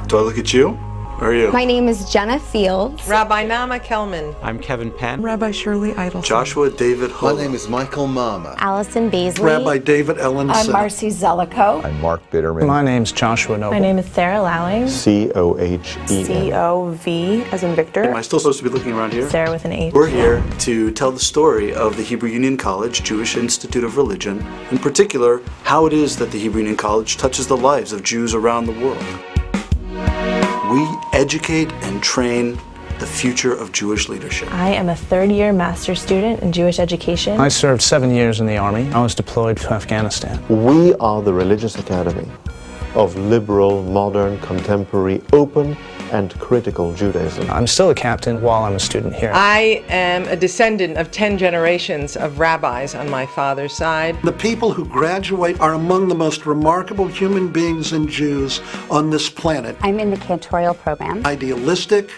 Do I look at you? Where are you? My name is Jenna Fields. Rabbi Nama Kelman. I'm Kevin Penn. Rabbi Shirley Idleson. Joshua David Hull. My name is Michael Marmur. Allison Baisley. Rabbi David Ellenson. I'm Marcy Zellico. I'm Mark Bitterman. My name's Joshua Noble. My name is Sarah Lowing. C-O-H-E-N. C-O-V as in Victor. Am I still supposed to be looking around here? Sarah with an H. We're here to tell the story of the Hebrew Union College Jewish Institute of Religion, in particular, how it is that the Hebrew Union College touches the lives of Jews around the world. We educate and train the future of Jewish leadership. I am a third-year master's student in Jewish education. I served 7 years in the Army. I was deployed to Afghanistan. We are the religious academy of liberal, modern, contemporary, open, and critical Judaism. I'm still a captain while I'm a student here. I am a descendant of 10 generations of rabbis on my father's side. The people who graduate are among the most remarkable human beings and Jews on this planet. I'm in the cantorial program. Idealistic,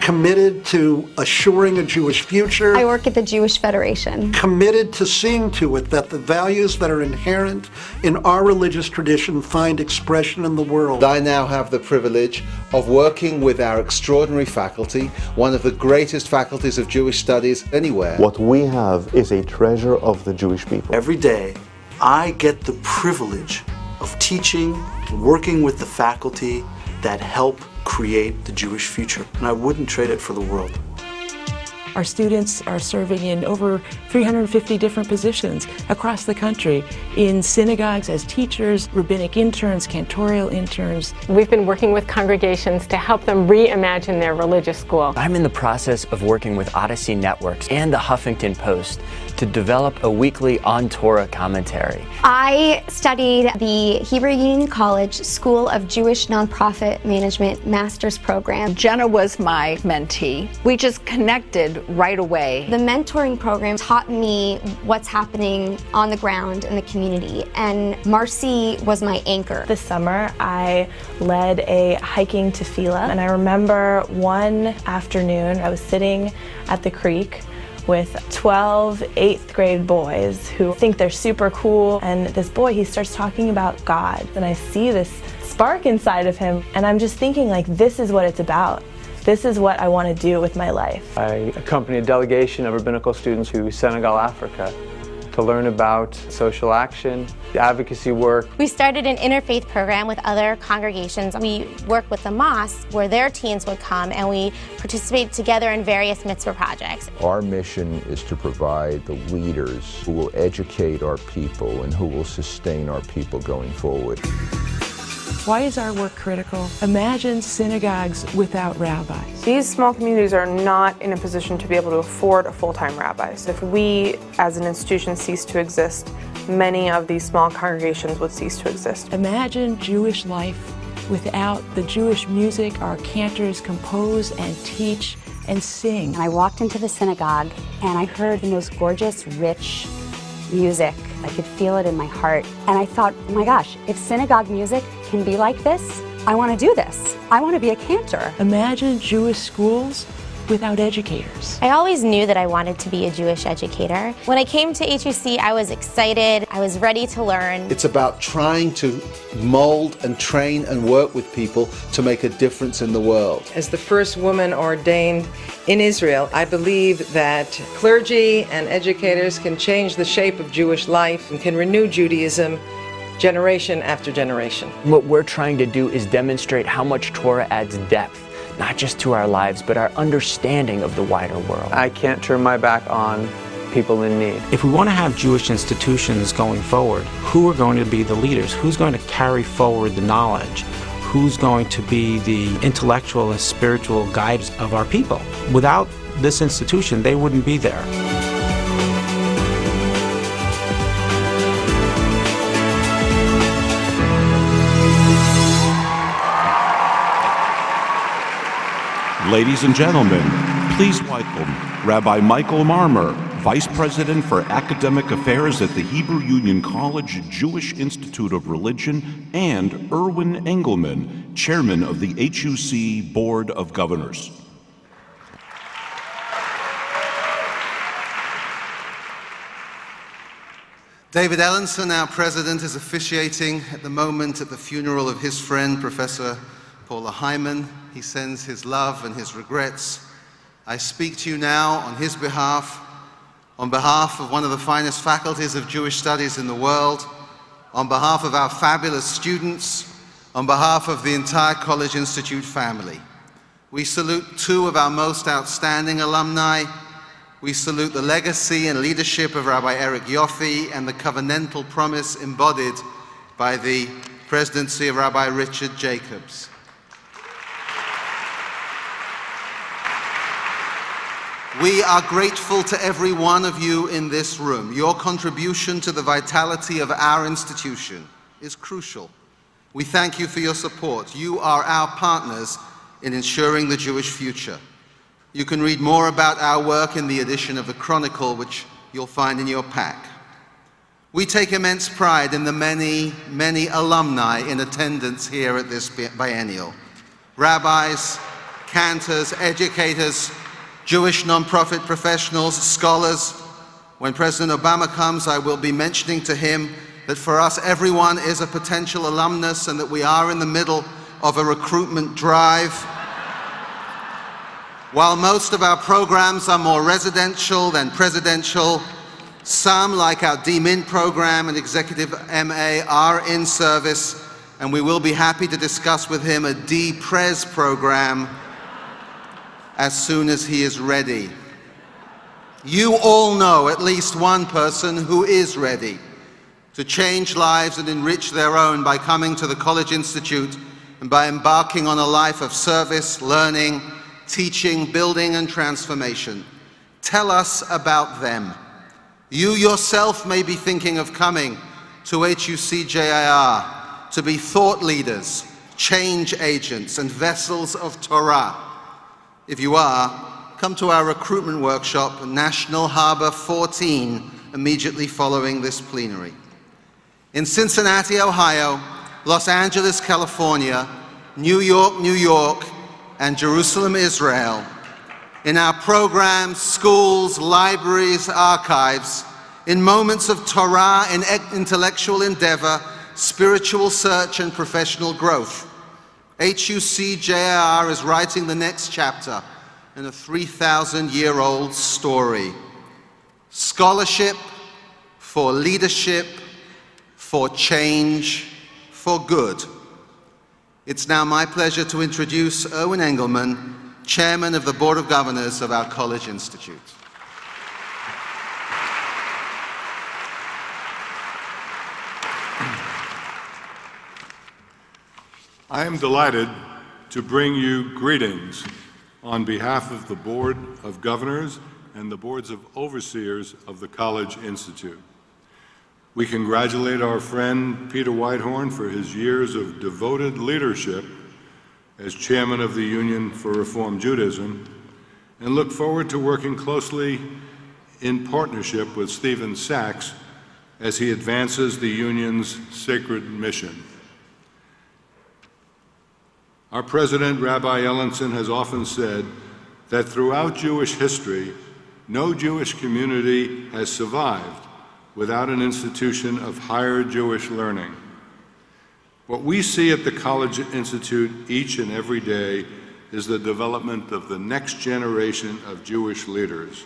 committed to assuring a Jewish future. I work at the Jewish Federation. Committed to seeing to it that the values that are inherent in our religious tradition find expression in the world. I now have the privilege of working with our extraordinary faculty, one of the greatest faculties of Jewish studies anywhere. What we have is a treasure of the Jewish people. Every day, I get the privilege of teaching, working with the faculty that help create the Jewish future, and I wouldn't trade it for the world. Our students are serving in over 350 different positions across the country, in synagogues as teachers, rabbinic interns, cantorial interns. We've been working with congregations to help them reimagine their religious school. I'm in the process of working with Odyssey Networks and the Huffington Post to develop a weekly On Torah commentary. I studied the Hebrew Union College School of Jewish Nonprofit Management Master's Program. Jenna was my mentee. We just connected right away. The mentoring program taught me what's happening on the ground in the community, and Marcy was my anchor. This summer, I led a hiking tefillah, and I remember one afternoon, I was sitting at the creek with 12 8th grade boys who think they're super cool, and this boy, he starts talking about God, and I see this spark inside of him, and I'm just thinking, like, this is what it's about. This is what I want to do with my life. I accompanied a delegation of rabbinical students to Senegal, Africa, to learn about social action, advocacy work. We started an interfaith program with other congregations. We worked with the mosque where their teens would come, and we participated together in various mitzvah projects. Our mission is to provide the leaders who will educate our people and who will sustain our people going forward. Why is our work critical? Imagine synagogues without rabbis. These small communities are not in a position to be able to afford a full-time rabbi. So if we, as an institution, cease to exist, many of these small congregations would cease to exist. Imagine Jewish life without the Jewish music our cantors compose and teach and sing. And I walked into the synagogue and I heard the most gorgeous, rich music. I could feel it in my heart. And I thought, oh my gosh, if synagogue music can be like this, I want to do this. I want to be a cantor. Imagine Jewish schools without educators. I always knew that I wanted to be a Jewish educator. When I came to HUC, I was excited. I was ready to learn. It's about trying to mold and train and work with people to make a difference in the world. As the first woman ordained in Israel, I believe that clergy and educators can change the shape of Jewish life and can renew Judaism generation after generation. What we're trying to do is demonstrate how much Torah adds depth, not just to our lives, but our understanding of the wider world. I can't turn my back on people in need. If we want to have Jewish institutions going forward, who are going to be the leaders? Who's going to carry forward the knowledge? Who's going to be the intellectual and spiritual guides of our people? Without this institution, they wouldn't be there. Ladies and gentlemen, please welcome Rabbi Michael Marmur, Vice President for Academic Affairs at the Hebrew Union College Jewish Institute of Religion, and Irwin Engelman, Chairman of the HUC Board of Governors. David Ellenson, our president, is officiating at the moment at the funeral of his friend, Professor Paula Hyman. He sends his love and his regrets. I speak to you now on his behalf, on behalf of one of the finest faculties of Jewish studies in the world, on behalf of our fabulous students, on behalf of the entire College Institute family. We salute two of our most outstanding alumni. We salute the legacy and leadership of Rabbi Eric Yoffe and the covenantal promise embodied by the presidency of Rabbi Richard Jacobs. We are grateful to every one of you in this room. Your contribution to the vitality of our institution is crucial. We thank you for your support. You are our partners in ensuring the Jewish future. You can read more about our work in the edition of the Chronicle, which you'll find in your pack. We take immense pride in the many, many alumni in attendance here at this biennial. Rabbis, cantors, educators, Jewish nonprofit professionals, scholars. When President Obama comes, I will be mentioning to him that for us, everyone is a potential alumnus and that we are in the middle of a recruitment drive. While most of our programs are more residential than presidential, some, like our DMIN program and Executive MA, are in service, and we will be happy to discuss with him a D-Pres program as soon as he is ready. You all know at least one person who is ready to change lives and enrich their own by coming to the College Institute and by embarking on a life of service, learning, teaching, building, and transformation. Tell us about them. You yourself may be thinking of coming to HUC-JIR to be thought leaders, change agents, and vessels of Torah. If you are, come to our recruitment workshop, National Harbor 14, immediately following this plenary. In Cincinnati, Ohio, Los Angeles, California, New York, New York, and Jerusalem, Israel, in our programs, schools, libraries, archives, in moments of Torah and intellectual endeavor, spiritual search, and professional growth. HUC-JIR is writing the next chapter in a 3,000-year-old story. Scholarship for leadership, for change, for good. It's now my pleasure to introduce Irwin Engelman, Chairman of the Board of Governors of our College Institute. I am delighted to bring you greetings on behalf of the Board of Governors and the Boards of Overseers of the College Institute. We congratulate our friend Peter Whitehorn for his years of devoted leadership as Chairman of the Union for Reform Judaism and look forward to working closely in partnership with Stephen Sachs as he advances the Union's sacred mission. Our President, Rabbi Ellenson, has often said that throughout Jewish history, no Jewish community has survived without an institution of higher Jewish learning. What we see at the College Institute each and every day is the development of the next generation of Jewish leaders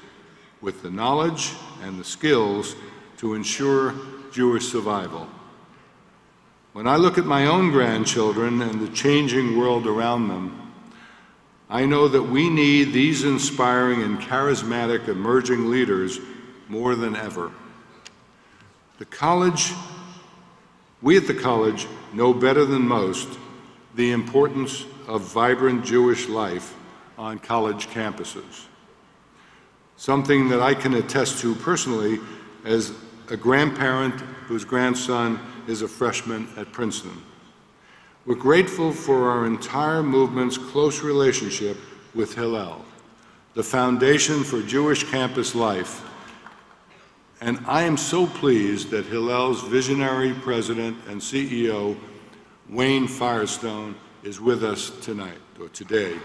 with the knowledge and the skills to ensure Jewish survival. When I look at my own grandchildren and the changing world around them, I know that we need these inspiring and charismatic emerging leaders more than ever. We at the college know better than most the importance of vibrant Jewish life on college campuses, something that I can attest to personally as a grandparent whose grandson is a freshman at Princeton. We're grateful for our entire movement's close relationship with Hillel, the foundation for Jewish campus life. And I am so pleased that Hillel's visionary president and CEO, Wayne Firestone, is with us tonight, or today.